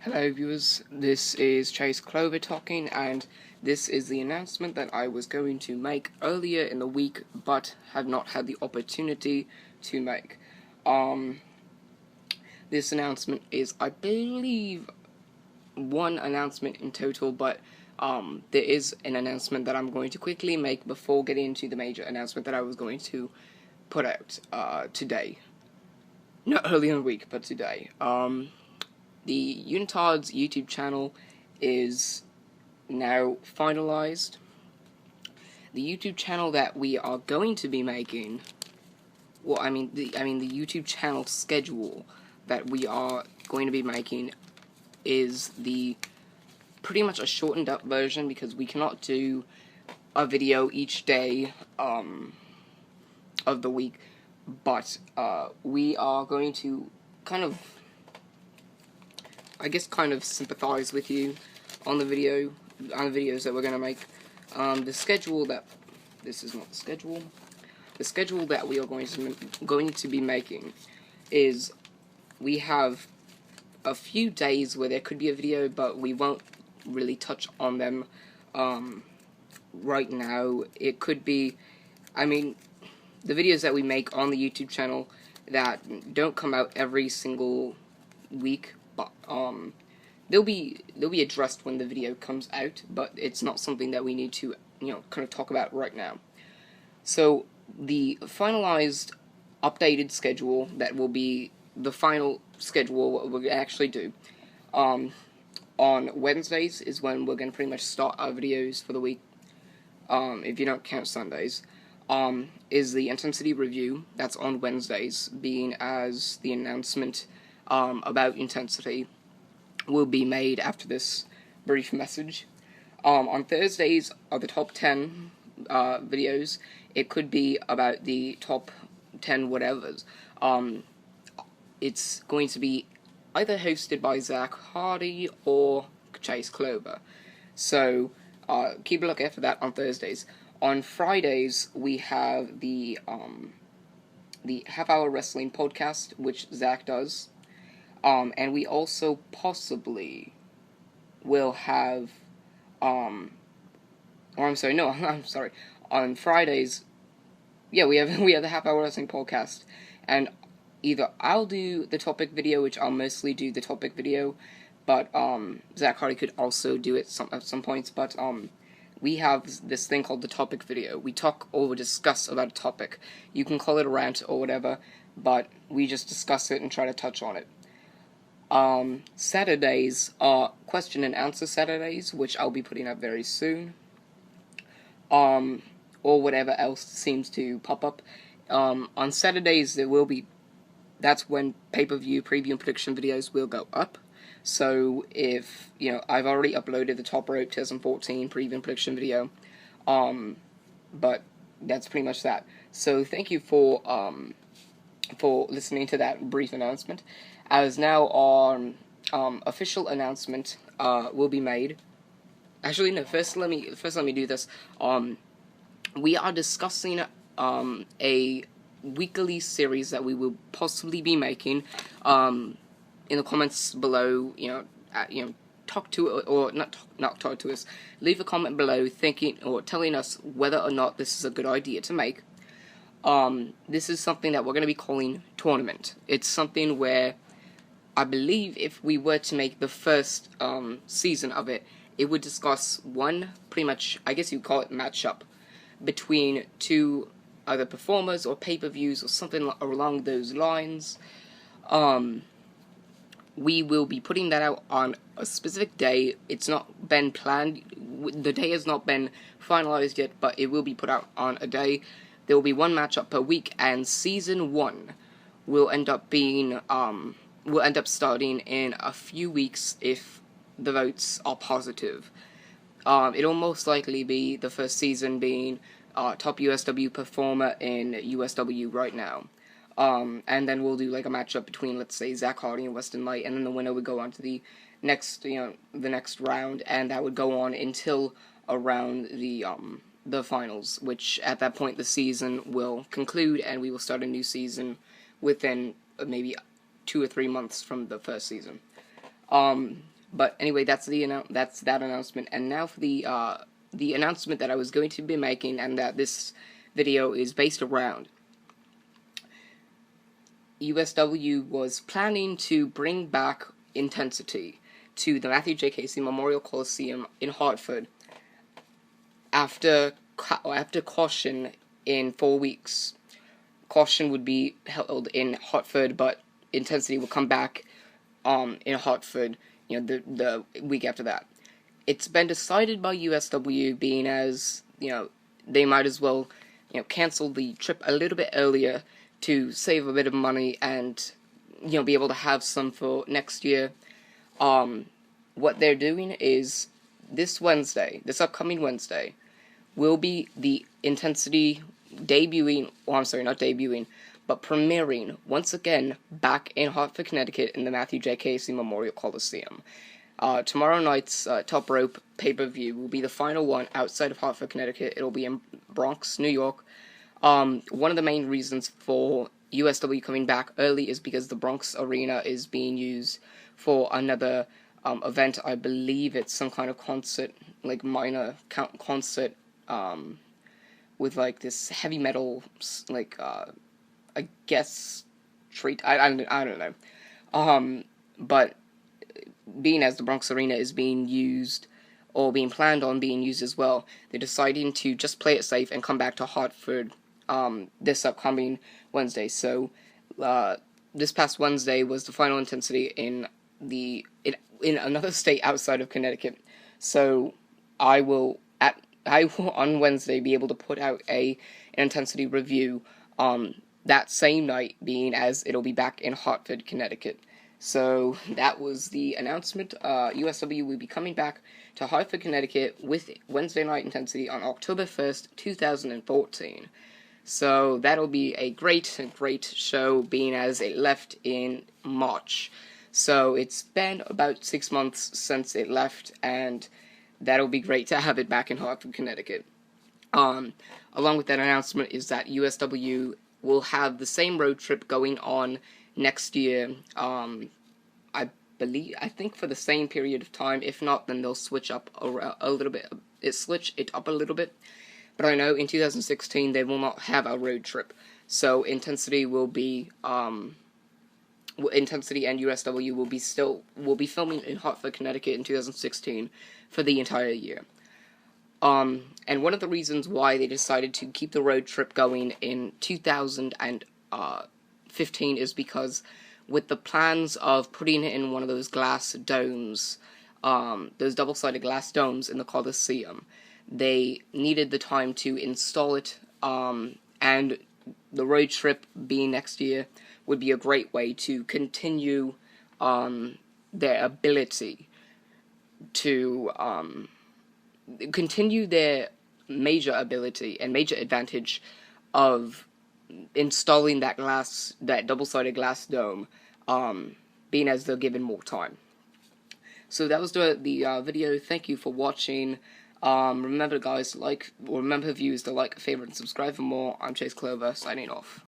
Hello viewers, this is Chase Clover talking, and this is the announcement that I was going to make earlier in the week, but have not had the opportunity to make. This announcement is, I believe, one announcement in total, but there is an announcement that I'm going to quickly make before getting into the major announcement that I was going to put out today. Not earlier in the week, but today. The Unitard's YouTube channel is now finalized. The YouTube channel that we are going to be making, the YouTube channel schedule that we are going to be making is pretty much a shortened up version, because we cannot do a video each day of the week, but we are going to kind of sympathize with you on the videos that we're going to make. The schedule that we are going to be making is, we have a few days where there could be a video, but we won't really touch on them right now. It could be, the videos that we make on the YouTube channel that don't come out every single week, but they'll be addressed when the video comes out, but it's not something that we need to kind of talk about right now. So the finalized updated schedule that will be the final schedule, what we'll actually do on Wednesdays is when we're going to pretty much start our videos for the week, if you don't count Sundays. Is the intensity review. That's on Wednesdays, being as the announcement about intensity will be made after this brief message. On Thursdays are the top 10 videos. It could be about the top 10 whatevers. It's going to be either hosted by Zach Hardy or Chase Clover. So keep a lookout for that on Thursdays. On Fridays we have the half-hour wrestling podcast, which Zach does. And we also possibly will have, I'm sorry. On Fridays, we have the half-hour wrestling podcast, and either I'll do the topic video, which I'll mostly do the topic video, but Zach Hardy could also do it at some points. But we have this thing called the topic video. We talk or discuss about a topic. You can call it a rant or whatever, but we just discuss it and try to touch on it. Saturdays are question and answer Saturdays, which I'll be putting up very soon. Or whatever else seems to pop up. On Saturdays that's when pay-per-view preview and prediction videos will go up. So if, I've already uploaded the Top Rope 2014 preview and prediction video. But that's pretty much that. So thank you for listening to that brief announcement. As now our official announcement will be made. Actually, no. First, let me do this. We are discussing a weekly series that we will possibly be making. In the comments below, talk to, or not talk to us. Leave a comment below, thinking or telling us whether or not this is a good idea to make. This is something that we're going to be calling Tournament. It's something where, I believe, if we were to make the first season of it, it would discuss one, pretty much, I guess you'd call it matchup, between two either performers or pay-per-views or something along those lines. We will be putting that out on a specific day. It's not been planned. The day has not been finalized yet, but it will be put out on a day. There will be one matchup per week, and season 1 will end up being starting in a few weeks if the votes are positive. It'll most likely be the first season being top USW performer in USW right now. And then we'll do like a matchup between, let's say, Zach Hardy and Weston Light, and then the winner would go on to the next round, and that would go on until around the finals, which at that point the season will conclude, and we will start a new season within maybe 2 or 3 months from the first season. But anyway, that's that announcement. And now for the announcement that I was going to be making, and that this video is based around. USW was planning to bring back Intensity to the Matthew J. Casey Memorial Coliseum in Hartford after caution in 4 weeks. Caution would be held in Hartford, but Intensity would come back in Hartford, the week after that. It's been decided by USW, being as, they might as well, cancel the trip a little bit earlier to save a bit of money and, be able to have some for next year. What they're doing is this upcoming Wednesday, will be the Intensity premiering once again back in Hartford, Connecticut in the Matthew J. Casey Memorial Coliseum. Tomorrow night's Top Rope pay-per-view will be the final one outside of Hartford, Connecticut. It'll be in Bronx, New York. One of the main reasons for USW coming back early is because the Bronx Arena is being used for another event. I believe it's some kind of concert, like minor concert, with like this heavy metal, like I guess treat. I don't know. But being as the Bronx Arena is being used, or being planned on being used as well, they're deciding to just play it safe and come back to Hartford this upcoming Wednesday. So this past Wednesday was the final Intensity in another state outside of Connecticut. So I will on Wednesday be able to put out an Intensity review that same night, being as it'll be back in Hartford, Connecticut. So that was the announcement. USW will be coming back to Hartford, Connecticut with Wednesday Night Intensity on October 1st, 2014. So that'll be a great show, being as it left in March. So it's been about 6 months since it left, and that'll be great to have it back in Hartford, Connecticut. Along with that announcement is that USW will have the same road trip going on next year. I think for the same period of time. If not, then they'll switch up a little bit. Switch it up a little bit. But I know in 2016 they will not have a road trip. So Intensity will be Intensity and USW will be filming in Hartford, Connecticut in 2016 for the entire year. And one of the reasons why they decided to keep the road trip going in 2015 is because with the plans of putting it in one of those glass domes, those double-sided glass domes in the Coliseum, they needed the time to install it, and the road trip being next year would be a great way to continue their ability to continue their major ability and major advantage of installing that double-sided glass dome, being as they're given more time. So that was the video. Thank you for watching. Remember, guys, remember, viewers, to like, favorite, and subscribe for more. I'm Chase Clover, signing off.